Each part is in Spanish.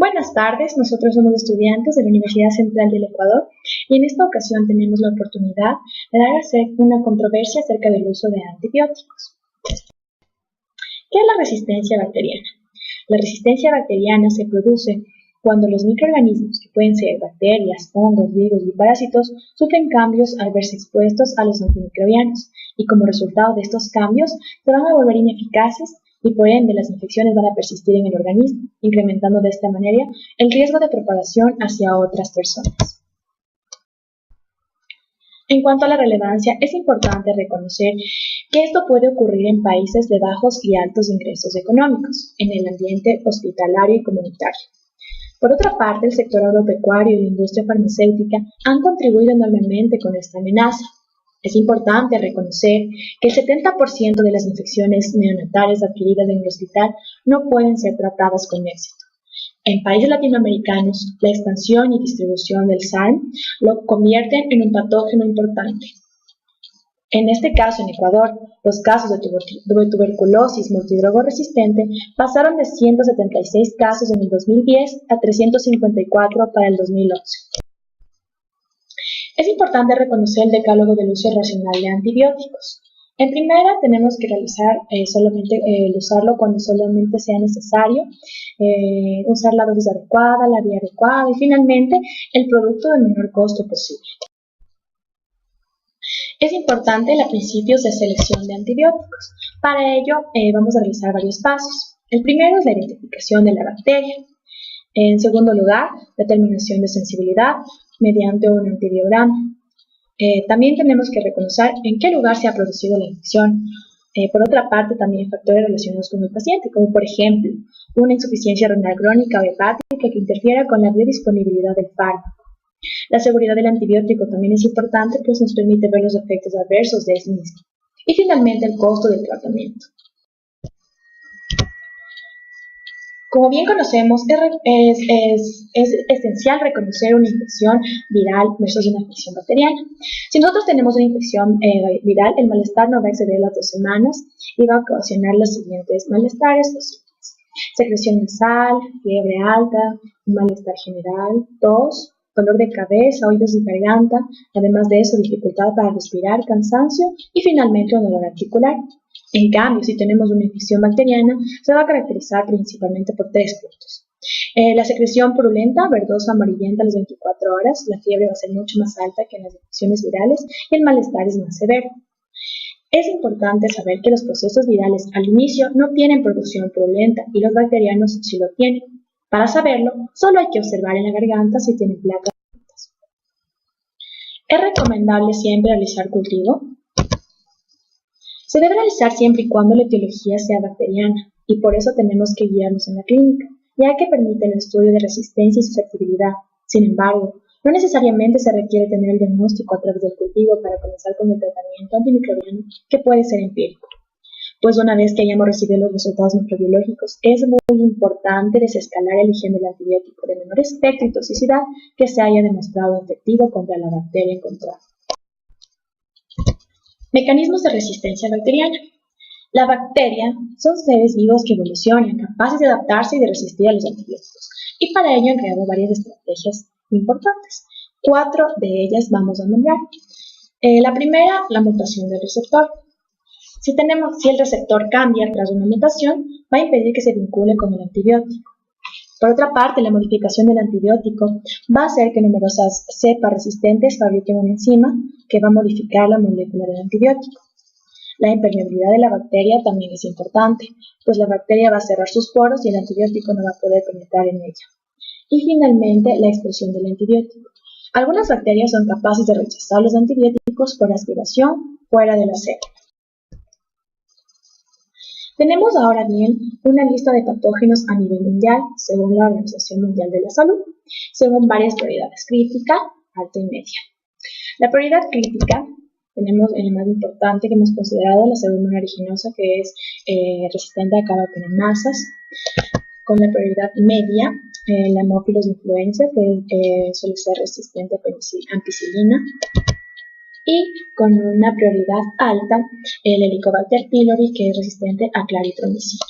Buenas tardes, nosotros somos estudiantes de la Universidad Central del Ecuador y en esta ocasión tenemos la oportunidad de dar una controversia acerca del uso de antibióticos. ¿Qué es la resistencia bacteriana? La resistencia bacteriana se produce cuando los microorganismos, que pueden ser bacterias, hongos, virus y parásitos, sufren cambios al verse expuestos a los antimicrobianos y como resultado de estos cambios se van a volver ineficaces y por ende las infecciones van a persistir en el organismo, incrementando de esta manera el riesgo de propagación hacia otras personas. En cuanto a la relevancia, es importante reconocer que esto puede ocurrir en países de bajos y altos ingresos económicos, en el ambiente hospitalario y comunitario. Por otra parte, el sector agropecuario y la industria farmacéutica han contribuido enormemente con esta amenaza. Es importante reconocer que el 70% de las infecciones neonatales adquiridas en el hospital no pueden ser tratadas con éxito. En países latinoamericanos, la expansión y distribución del SARM lo convierten en un patógeno importante. En este caso, en Ecuador, los casos de tuberculosis multidrogoresistente pasaron de 176 casos en el 2010 a 354 para el 2011. Es importante reconocer el decálogo del uso racional de antibióticos. En primera, tenemos que realizar usarlo cuando solamente sea necesario, usar la dosis adecuada, la vía adecuada y finalmente el producto de menor costo posible. Es importante los principios de selección de antibióticos. Para ello vamos a realizar varios pasos. El primero es la identificación de la bacteria. En segundo lugar, determinación de sensibilidad mediante un antibiograma. También tenemos que reconocer en qué lugar se ha producido la infección. Por otra parte, también factores relacionados con el paciente, como por ejemplo, una insuficiencia renal crónica o hepática que interfiera con la biodisponibilidad del fármaco. La seguridad del antibiótico también es importante, pues nos permite ver los efectos adversos de este mismo. Y finalmente, el costo del tratamiento. Como bien conocemos, es esencial reconocer una infección viral versus una infección bacteriana. Si nosotros tenemos una infección viral, el malestar no va a exceder las 2 semanas y va a ocasionar los siguientes malestares o síntomas: secreción nasal, fiebre alta, malestar general, tos, dolor de cabeza, oídos y garganta, además de eso, dificultad para respirar, cansancio y finalmente un dolor articular. En cambio, si tenemos una infección bacteriana, se va a caracterizar principalmente por 3 puntos. La secreción purulenta, verdosa, amarillenta a las 24 horas, la fiebre va a ser mucho más alta que en las infecciones virales y el malestar es más severo. Es importante saber que los procesos virales al inicio no tienen producción purulenta y los bacterianos sí lo tienen. Para saberlo, solo hay que observar en la garganta si tienen placas. ¿Es recomendable siempre realizar cultivo? Se debe realizar siempre y cuando la etiología sea bacteriana, y por eso tenemos que guiarnos en la clínica, ya que permite el estudio de resistencia y susceptibilidad. Sin embargo, no necesariamente se requiere tener el diagnóstico a través del cultivo para comenzar con el tratamiento antimicrobiano, que puede ser empírico. Pues una vez que hayamos recibido los resultados microbiológicos, es muy importante desescalar eligiendo el antibiótico de menor espectro y toxicidad que se haya demostrado efectivo contra la bacteria encontrada. Mecanismos de resistencia bacteriana. La bacteria son seres vivos que evolucionan, capaces de adaptarse y de resistir a los antibióticos, y para ello han creado varias estrategias importantes. 4 de ellas vamos a nombrar. La primera, la mutación del receptor. Si el receptor cambia tras una mutación, va a impedir que se vincule con el antibiótico. Por otra parte, la modificación del antibiótico va a hacer que numerosas cepas resistentes fabriquen una enzima que va a modificar la molécula del antibiótico. La impermeabilidad de la bacteria también es importante, pues la bacteria va a cerrar sus poros y el antibiótico no va a poder penetrar en ella. Y finalmente, la expresión del antibiótico. Algunas bacterias son capaces de rechazar los antibióticos por aspiración fuera de la célula. Tenemos ahora bien una lista de patógenos a nivel mundial, según la Organización Mundial de la Salud, según varias prioridades: crítica, alta y media. La prioridad crítica, tenemos el más importante que hemos considerado, la Pseudomonas aeruginosa, que es resistente a carbapenemasas. Con la prioridad media, la Haemophilus influenza, que suele ser resistente a ampicilina. Y con una prioridad alta, el Helicobacter pylori, que es resistente a claritromicina.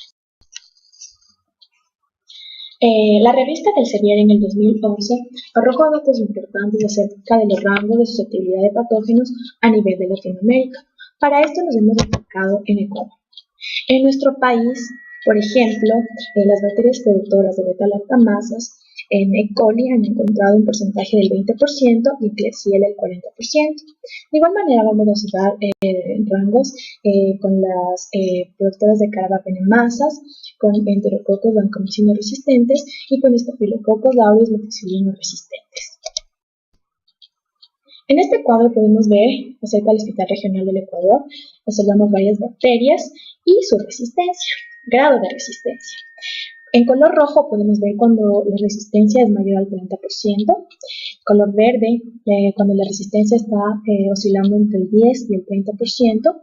La revista del Elsevier en el 2011 arrojó datos importantes acerca de los rangos de susceptibilidad de patógenos a nivel de Latinoamérica. Para esto nos hemos enfocado en Ecuador. En nuestro país, por ejemplo, las bacterias productoras de beta-lactamasas en E. coli han encontrado un porcentaje del 20% y en Klebsiella el 40%. De igual manera vamos a observar rangos con las productoras de carbapenemasas, con enterococos vancomycino resistentes y con estafilococos aureus meticilino resistentes. En este cuadro podemos ver acerca del Hospital Regional del Ecuador, observamos varias bacterias y su resistencia, grado de resistencia. En color rojo podemos ver cuando la resistencia es mayor al 30%, color verde cuando la resistencia está oscilando entre el 10 y el 30%,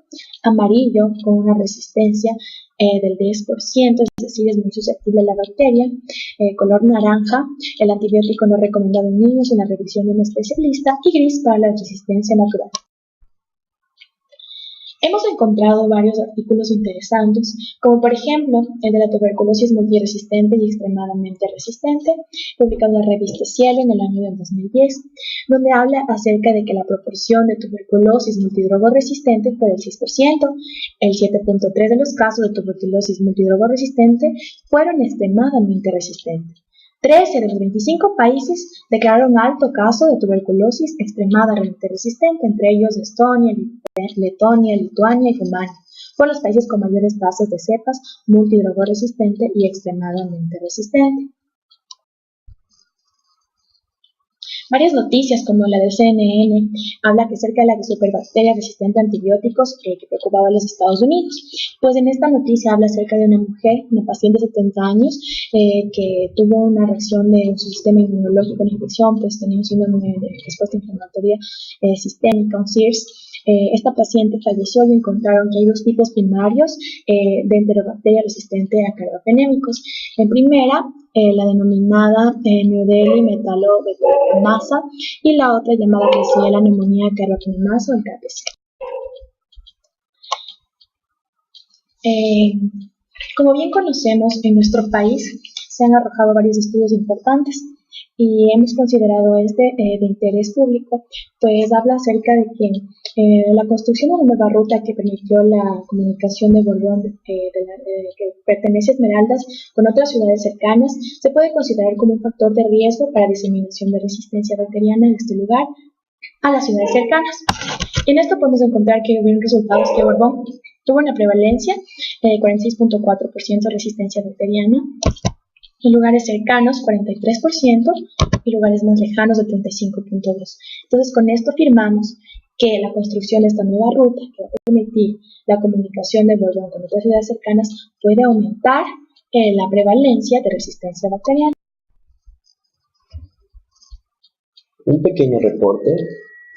amarillo con una resistencia del 10%, es decir, es muy susceptible a la bacteria, color naranja, el antibiótico no recomendado en niños en la revisión de un especialista, y gris para la resistencia natural. Hemos encontrado varios artículos interesantes, como por ejemplo el de la tuberculosis multiresistente y extremadamente resistente, publicado en la revista Cielo en el año del 2010, donde habla acerca de que la proporción de tuberculosis multidrogoresistente fue del 6%, el 7.3% de los casos de tuberculosis multidrogoresistente fueron extremadamente resistentes. 13 de los 25 países declararon alto caso de tuberculosis extremadamente resistente, entre ellos Estonia, Letonia, Lituania y Rumania. Fueron los países con mayores tasas de cepas multidrogoresistente y extremadamente resistente. Varias noticias, como la del CNN, habla acerca de la superbacteria resistente a antibióticos que preocupaba a los Estados Unidos. Pues en esta noticia habla acerca de una mujer, una paciente de 70 años, que tuvo una reacción de su sistema inmunológico, una infección, pues tenía un síndrome de respuesta inflamatoria sistémica, un SIRS. Esta paciente falleció y encontraron que hay dos tipos primarios de enterobacteria resistente a carbapenémicos. En primera, la denominada New-Delhi metalobeta-masa y la otra llamada Klebsiella pneumoniae carbapenemasa o el KPC. Como bien conocemos, en nuestro país se han arrojado varios estudios importantes y hemos considerado de interés público, pues habla acerca de que la construcción de una nueva ruta que permitió la comunicación de Borbón, que pertenece a Esmeraldas, con otras ciudades cercanas, se puede considerar como un factor de riesgo para diseminación de resistencia bacteriana en este lugar a las ciudades cercanas. En esto podemos encontrar que hubieron resultados que Borbón tuvo una prevalencia de 46.4% de resistencia bacteriana, en lugares cercanos 43% y lugares más lejanos de 35.2%. Entonces, con esto afirmamos que la construcción de esta nueva ruta, que va a permitir la comunicación de Borbón con otras ciudades cercanas, puede aumentar la prevalencia de resistencia bacteriana. Un pequeño reporte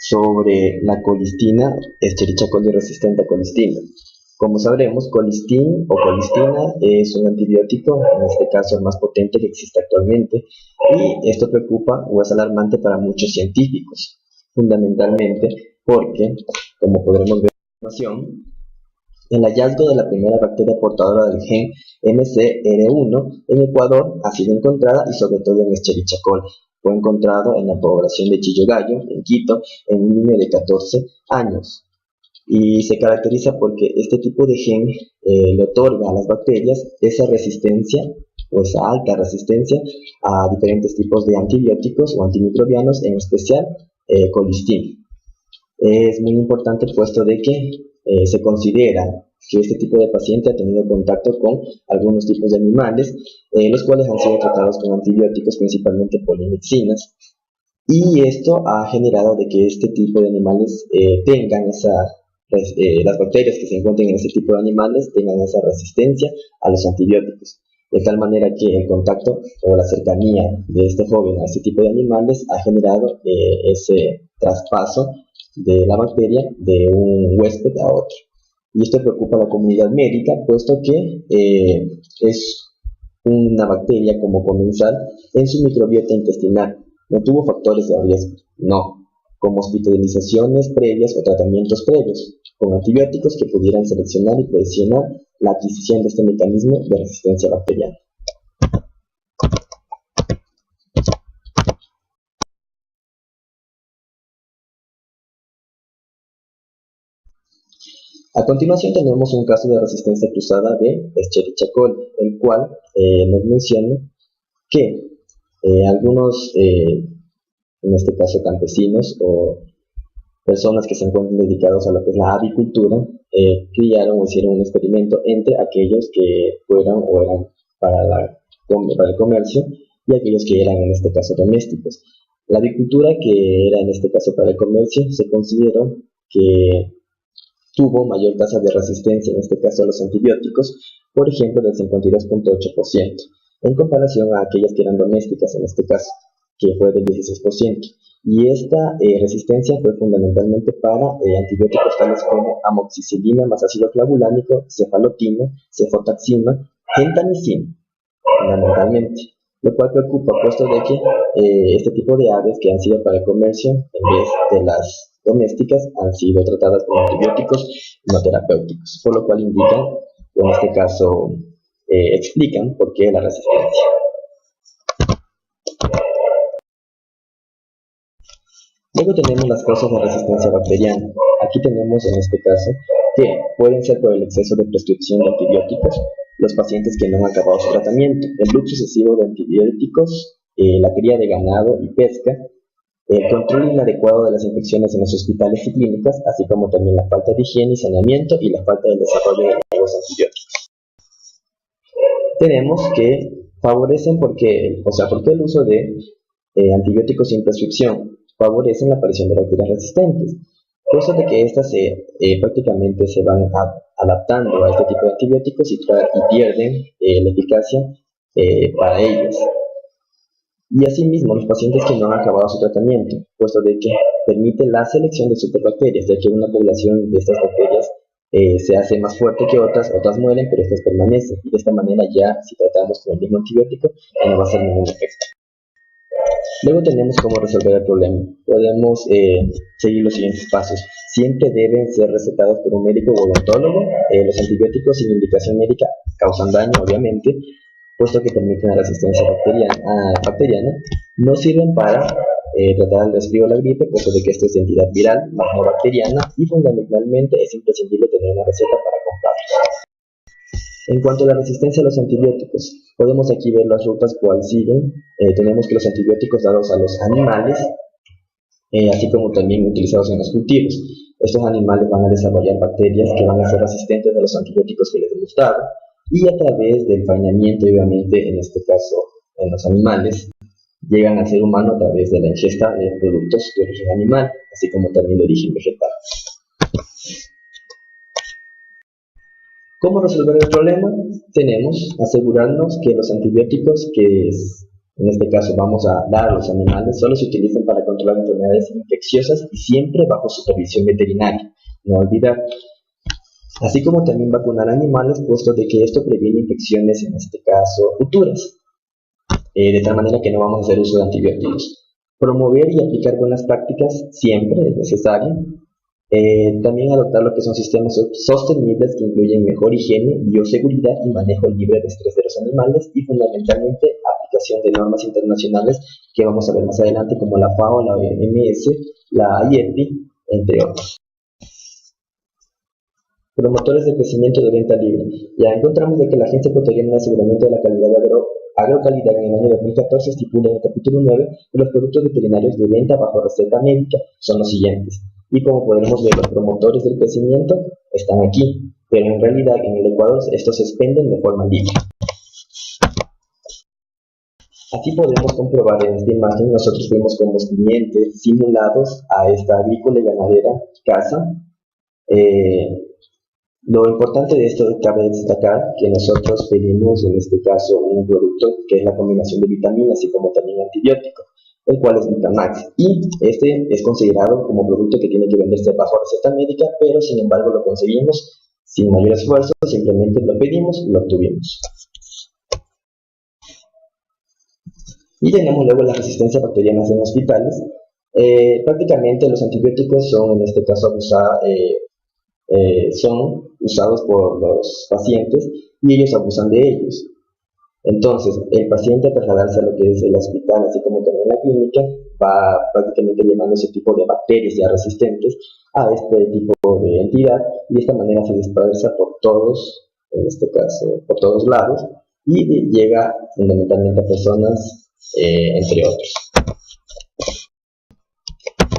sobre la colistina Escherichia coli resistente a colistina. Como sabremos, colistin o colistina es un antibiótico, en este caso el más potente que existe actualmente, y esto preocupa o es alarmante para muchos científicos, fundamentalmente porque, como podremos ver a continuación, el hallazgo de la primera bacteria portadora del gen MCR1 en Ecuador ha sido encontrada y sobre todo en Escherichia coli. Fue encontrado en la población de Chillogallo, en Quito, en un niño de 14 años. Y se caracteriza porque este tipo de gen le otorga a las bacterias esa resistencia o esa alta resistencia a diferentes tipos de antibióticos o antimicrobianos, en especial colistina. Es muy importante puesto de que se considera que este tipo de paciente ha tenido contacto con algunos tipos de animales, los cuales han sido tratados con antibióticos, principalmente polimixinas, y esto ha generado de que este tipo de animales tengan las bacterias que se encuentran en este tipo de animales tengan esa resistencia a los antibióticos, de tal manera que el contacto o la cercanía de este joven a este tipo de animales ha generado ese traspaso de la bacteria de un huésped a otro. Y esto preocupa a la comunidad médica, puesto que es una bacteria como comensal en su microbiota intestinal. No tuvo factores de riesgo, no, como hospitalizaciones previas o tratamientos previos, con antibióticos que pudieran seleccionar y presionar la adquisición de este mecanismo de resistencia bacteriana. A continuación tenemos un caso de resistencia cruzada de Escherichia coli, el cual nos menciona que algunos, en este caso campesinos o personas que se encuentran dedicados a lo que es la avicultura, criaron o hicieron un experimento entre aquellos que fueran o eran para el comercio y aquellos que eran en este caso domésticos. La avicultura, que era en este caso para el comercio, se consideró que tuvo mayor tasa de resistencia, en este caso a los antibióticos, por ejemplo del 52.8%, en comparación a aquellas que eran domésticas, en este caso, que fue del 16%. Y esta resistencia fue fundamentalmente para antibióticos tales como amoxicilina más ácido clavulánico, cefalotina, cefotaxima, gentamicina, fundamentalmente, lo cual preocupa puesto de que este tipo de aves que han sido para el comercio en vez de las domésticas han sido tratadas con antibióticos no terapéuticos, por lo cual indican, o en este caso explican por qué la resistencia. Luego tenemos las causas de resistencia bacteriana. Aquí tenemos en este caso que pueden ser por el exceso de prescripción de antibióticos, los pacientes que no han acabado su tratamiento, el uso excesivo de antibióticos, la cría de ganado y pesca, el control inadecuado de las infecciones en los hospitales y clínicas, así como también la falta de higiene y saneamiento y la falta del desarrollo de nuevos antibióticos. Tenemos que favorecen porque el uso de antibióticos sin prescripción favorecen la aparición de bacterias resistentes, cosa de que éstas prácticamente se van adaptando a este tipo de antibióticos y pierden la eficacia para ellos. Y asimismo, los pacientes que no han acabado su tratamiento, puesto de que permite la selección de superbacterias, ya que una población de estas bacterias se hace más fuerte que otras mueren, pero estas permanecen. Y de esta manera ya, si tratamos con el mismo antibiótico, ya no va a hacer ningún efecto. Luego tenemos cómo resolver el problema. Podemos seguir los siguientes pasos. Siempre deben ser recetados por un médico o odontólogo. Los antibióticos sin indicación médica causan daño, obviamente, puesto que permiten la resistencia bacteriana. No sirven para tratar el resfrío o la gripe, puesto de que esto es de entidad viral, más no bacteriana, y fundamentalmente es imprescindible tener una receta para comprarlos. En cuanto a la resistencia a los antibióticos, podemos aquí ver las rutas cuales siguen. Tenemos que los antibióticos dados a los animales, así como también utilizados en los cultivos. Estos animales van a desarrollar bacterias que van a ser resistentes a los antibióticos que les hemos dado, y a través del faenamiento, obviamente en este caso en los animales, llegan al ser humano a través de la ingesta de productos de origen animal, así como también de origen vegetal. ¿Cómo resolver el problema? Tenemos asegurarnos que los antibióticos que en este caso vamos a dar a los animales solo se utilizan para controlar enfermedades infecciosas y siempre bajo supervisión veterinaria. No olvidar. Así como también vacunar animales, puesto de que esto previene infecciones, en este caso, futuras. De tal manera que no vamos a hacer uso de antibióticos. Promover y aplicar buenas prácticas siempre es necesario. También adoptar lo que son sistemas sostenibles que incluyen mejor higiene, bioseguridad y manejo libre de estrés de los animales, y fundamentalmente aplicación de normas internacionales que vamos a ver más adelante, como la FAO, la OMS, la IEPI, entre otros. Promotores de crecimiento de venta libre. Ya encontramos de que la Agencia Ecuatoriana de Aseguramiento de la Calidad de Agrocalidad en el año 2014 estipula en el capítulo 9 que los productos veterinarios de venta bajo receta médica son los siguientes. Y como podemos ver, los promotores del crecimiento están aquí, pero en realidad en el Ecuador estos se expenden de forma libre. Aquí podemos comprobar en esta imagen, nosotros fuimos como clientes simulados a esta agrícola y ganadera casa. Lo importante de esto cabe destacar que nosotros pedimos en este caso un producto que es la combinación de vitaminas y como también antibiótico, el cual es Vitamax, y este es considerado como producto que tiene que venderse bajo receta médica, pero sin embargo lo conseguimos sin mayor esfuerzo, simplemente lo pedimos y lo obtuvimos. Y tenemos luego las resistencias bacterianas en hospitales. Prácticamente los antibióticos son en este caso son usados por los pacientes y ellos abusan de ellos. Entonces, el paciente al trasladarse a lo que es el hospital, así como también la clínica, va prácticamente llevando ese tipo de bacterias ya resistentes a este tipo de entidad y de esta manera se dispersa por todos, en este caso, por todos lados y llega fundamentalmente a personas, entre otros.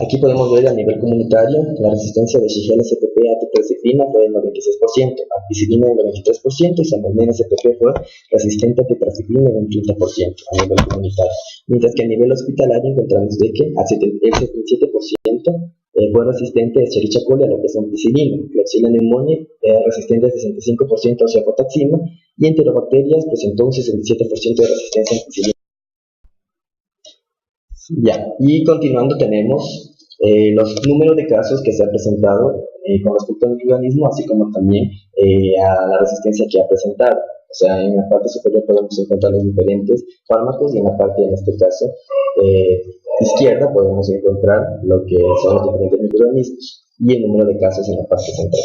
Aquí podemos ver a nivel comunitario la resistencia de Shigella spp a tetracyclina fue del 96%, ampicilina del 93% y salmonella spp fue resistente a tetracyclina en un 30% a nivel comunitario. Mientras que a nivel hospitalario encontramos de que el 77% fue resistente a Escherichia coli a lo que es ampicilina, Klebsiella pneumoniae resistente al 65% a cefotaxima y enterobacterias presentó un 67% de resistencia a ampicilina. Ya, y continuando tenemos los números de casos que se han presentado con respecto al organismo, así como también a la resistencia que ha presentado. O sea, en la parte superior podemos encontrar los diferentes fármacos y en la parte, en este caso, izquierda podemos encontrar lo que son los diferentes microorganismos y el número de casos en la parte central.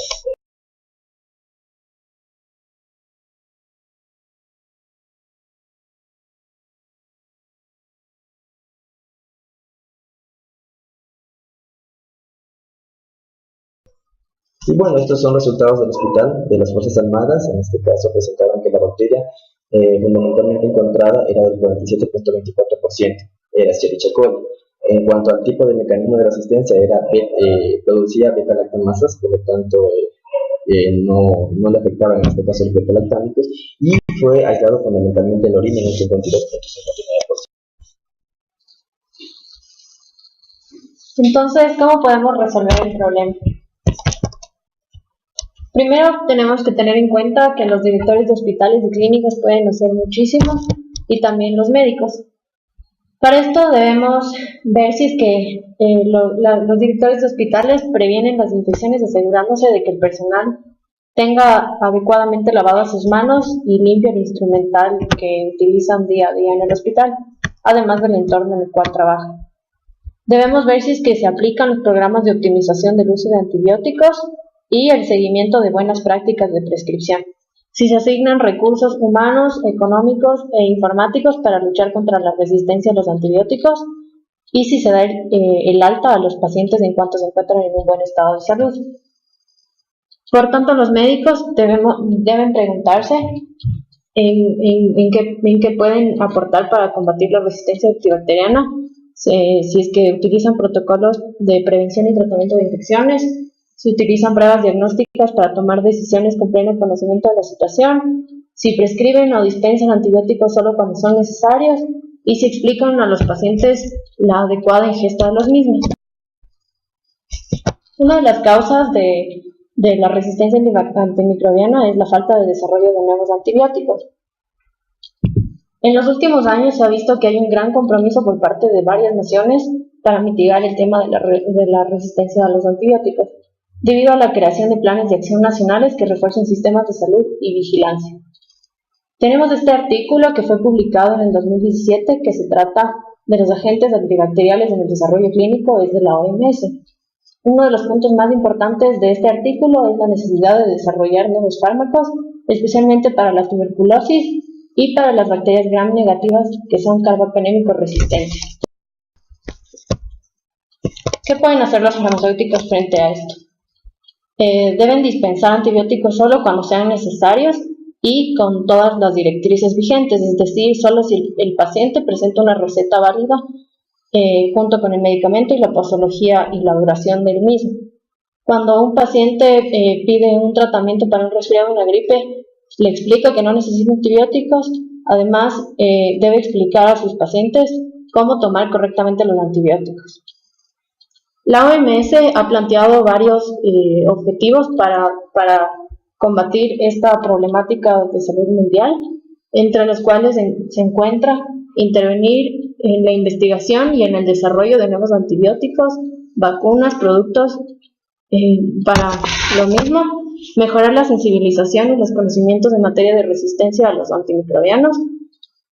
Y bueno, estos son resultados del hospital de las Fuerzas Armadas. En este caso presentaron que la bacteria fundamentalmente encontrada era del 47.24%, era Escherichia coli. En cuanto al tipo de mecanismo de resistencia, producía beta-lactamasas, por lo tanto no le afectaban en este caso los beta-lactámicos, y fue aislado fundamentalmente en la orina en un 52.59%. Entonces, ¿cómo podemos resolver el problema? Primero, tenemos que tener en cuenta que los directores de hospitales y clínicas pueden hacer muchísimo y también los médicos. Para esto debemos ver si es que los directores de hospitales previenen las infecciones asegurándose de que el personal tenga adecuadamente lavadas sus manos y limpio el instrumental que utilizan día a día en el hospital, además del entorno en el cual trabajan. Debemos ver si es que se aplican los programas de optimización del uso de antibióticos y el seguimiento de buenas prácticas de prescripción. Si se asignan recursos humanos, económicos e informáticos para luchar contra la resistencia a los antibióticos y si se da el alta a los pacientes en cuanto se encuentran en un buen estado de salud. Por tanto, los médicos deben preguntarse en qué pueden aportar para combatir la resistencia antibacteriana, si es que utilizan protocolos de prevención y tratamiento de infecciones, si utilizan pruebas diagnósticas para tomar decisiones con pleno conocimiento de la situación, si prescriben o dispensan antibióticos solo cuando son necesarios y si explican a los pacientes la adecuada ingesta de los mismos. Una de las causas de la resistencia antimicrobiana es la falta de desarrollo de nuevos antibióticos. En los últimos años se ha visto que hay un gran compromiso por parte de varias naciones para mitigar el tema de la resistencia a los antibióticos, debido a la creación de planes de acción nacionales que refuercen sistemas de salud y vigilancia. Tenemos este artículo que fue publicado en el 2017 que se trata de los agentes antibacteriales en el desarrollo clínico, es de la OMS. Uno de los puntos más importantes de este artículo es la necesidad de desarrollar nuevos fármacos, especialmente para la tuberculosis y para las bacterias gram negativas que son carbapenémicos resistentes. ¿Qué pueden hacer los farmacéuticos frente a esto? Deben dispensar antibióticos solo cuando sean necesarios y con todas las directrices vigentes, es decir, solo si el paciente presenta una receta válida junto con el medicamento y la posología y la duración del mismo. Cuando un paciente pide un tratamiento para un resfriado o una gripe, le explica que no necesita antibióticos. Además, debe explicar a sus pacientes cómo tomar correctamente los antibióticos. La OMS ha planteado varios objetivos para combatir esta problemática de salud mundial, entre los cuales se encuentra intervenir en la investigación y en el desarrollo de nuevos antibióticos, vacunas, productos para lo mismo, mejorar la sensibilización y los conocimientos en materia de resistencia a los antimicrobianos,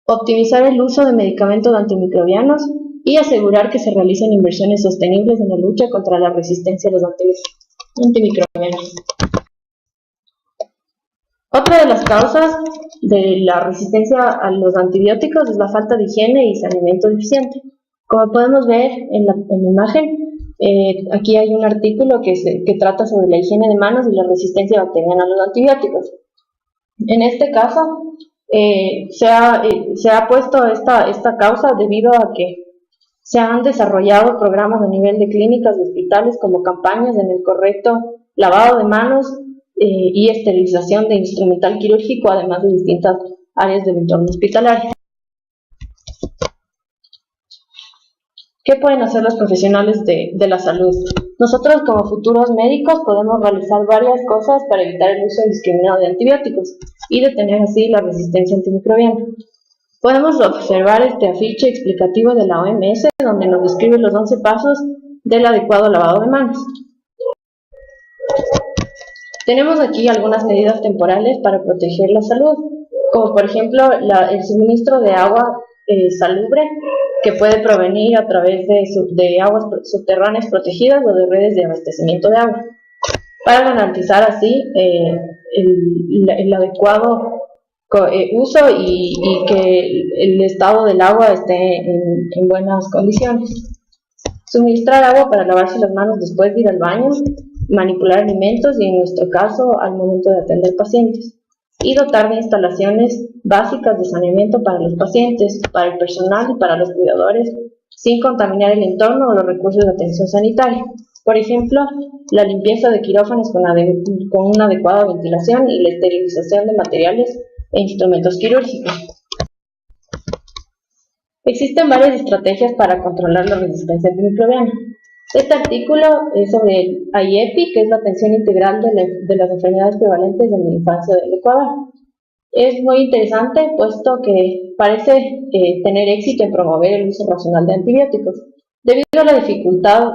optimizar el uso de medicamentos antimicrobianos y asegurar que se realicen inversiones sostenibles en la lucha contra la resistencia a los antimicrobianos. Otra de las causas de la resistencia a los antibióticos es la falta de higiene y saneamiento deficiente. Como podemos ver en la imagen, aquí hay un artículo que trata sobre la higiene de manos y la resistencia bacteriana a los antibióticos. En este caso, se ha puesto esta causa debido a que se han desarrollado programas a nivel de clínicas y hospitales como campañas en el correcto lavado de manos y esterilización de instrumental quirúrgico, además de distintas áreas del entorno hospitalario. ¿Qué pueden hacer los profesionales de la salud? Nosotros como futuros médicos podemos realizar varias cosas para evitar el uso indiscriminado de antibióticos y detener así la resistencia antimicrobiana. Podemos observar este afiche explicativo de la OMS donde nos describe los 11 pasos del adecuado lavado de manos. Tenemos aquí algunas medidas temporales para proteger la salud, como por ejemplo el suministro de agua salubre que puede provenir a través de aguas subterráneas protegidas o de redes de abastecimiento de agua, para garantizar así el adecuado uso y que el estado del agua esté en buenas condiciones. Suministrar agua para lavarse las manos después de ir al baño, manipular alimentos y en nuestro caso al momento de atender pacientes. Y dotar de instalaciones básicas de saneamiento para los pacientes, para el personal y para los cuidadores, sin contaminar el entorno o los recursos de atención sanitaria. Por ejemplo, la limpieza de quirófanos con una adecuada ventilación y la esterilización de materiales e instrumentos quirúrgicos. Existen varias estrategias para controlar la resistencia antimicrobiana. Este artículo es sobre el IEPI, que es la atención integral de las enfermedades prevalentes en la infancia del Ecuador. Es muy interesante puesto que parece tener éxito en promover el uso racional de antibióticos. Debido a la dificultad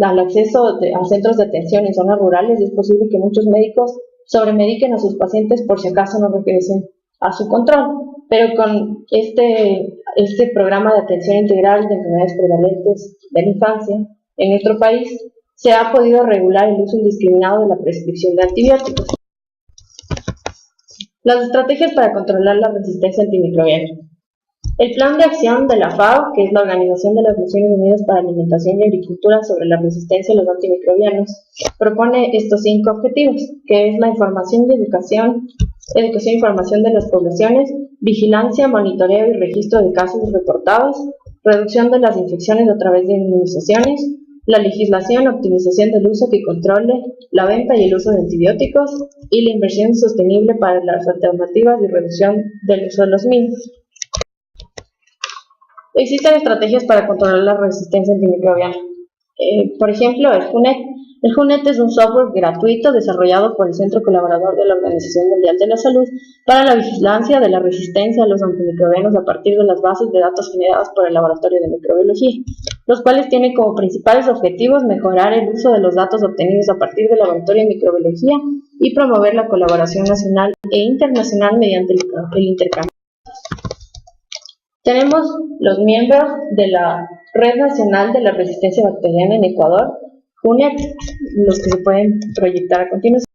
al acceso a centros de atención en zonas rurales, es posible que muchos médicos sobremediquen a sus pacientes por si acaso no regresen a su control. Pero con este programa de atención integral de enfermedades prevalentes de la infancia en nuestro país, se ha podido regular el uso indiscriminado de la prescripción de antibióticos. Las estrategias para controlar la resistencia antimicrobiana. El Plan de Acción de la FAO, que es la Organización de las Naciones Unidas para Alimentación y Agricultura sobre la resistencia a los antimicrobianos, propone estos 5 objetivos, que es la información y educación y formación de las poblaciones, vigilancia, monitoreo y registro de casos reportados, reducción de las infecciones a través de inmunizaciones, la legislación, optimización del uso que controle la venta y el uso de antibióticos y la inversión sostenible para las alternativas y reducción del uso de los mismos. Existen estrategias para controlar la resistencia antimicrobiana. Por ejemplo, el JUNET. El JUNET es un software gratuito desarrollado por el Centro Colaborador de la Organización Mundial de la Salud para la vigilancia de la resistencia a los antimicrobianos a partir de las bases de datos generadas por el Laboratorio de Microbiología, los cuales tienen como principales objetivos mejorar el uso de los datos obtenidos a partir del Laboratorio de Microbiología y promover la colaboración nacional e internacional mediante el intercambio. Tenemos los miembros de la Red Nacional de la Resistencia Bacteriana en Ecuador, JUNET, los que se pueden proyectar a continuación.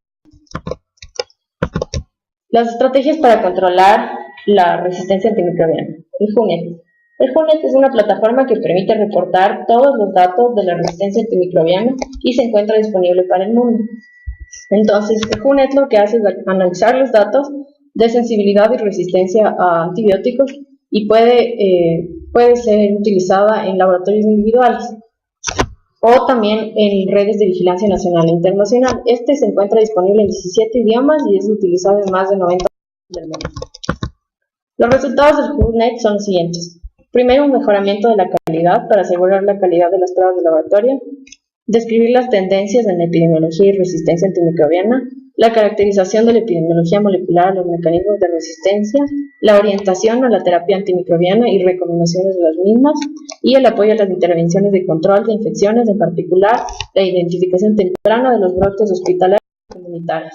Las estrategias para controlar la resistencia antimicrobiana. El JUNET. El JUNET es una plataforma que permite reportar todos los datos de la resistencia antimicrobiana y se encuentra disponible para el mundo. Entonces, el JUNET lo que hace es analizar los datos de sensibilidad y resistencia a antibióticos y puede ser utilizada en laboratorios individuales o también en redes de vigilancia nacional e internacional. Este se encuentra disponible en 17 idiomas y es utilizado en más de 90 países del mundo. Los resultados del JUNET son los siguientes. Primero, un mejoramiento de la calidad para asegurar la calidad de las pruebas de laboratorio, describir las tendencias en la epidemiología y resistencia antimicrobiana, la caracterización de la epidemiología molecular a los mecanismos de resistencia, la orientación a la terapia antimicrobiana y recomendaciones de las mismas, y el apoyo a las intervenciones de control de infecciones, en particular la identificación temprana de los brotes hospitalarios y comunitarios.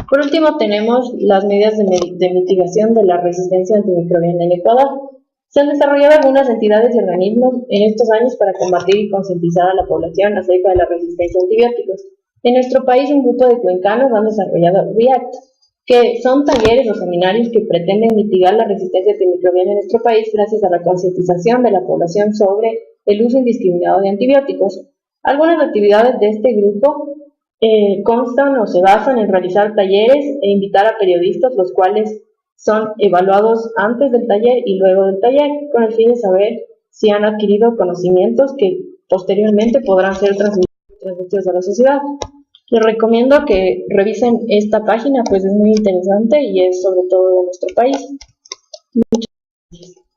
Por último, tenemos las medidas de mitigación de la resistencia antimicrobiana en Ecuador. Se han desarrollado algunas entidades y organismos en estos años para combatir y concientizar a la población acerca de la resistencia a antibióticos. En nuestro país, un grupo de cuencanos han desarrollado REACT, que son talleres o seminarios que pretenden mitigar la resistencia antimicrobiana en nuestro país gracias a la concientización de la población sobre el uso indiscriminado de antibióticos. Algunas actividades de este grupo constan o se basan en realizar talleres e invitar a periodistas, los cuales son evaluados antes del taller y luego del taller, con el fin de saber si han adquirido conocimientos que posteriormente podrán ser transmitidos a la sociedad. Les recomiendo que revisen esta página, pues es muy interesante y es sobre todo de nuestro país. Muchas gracias.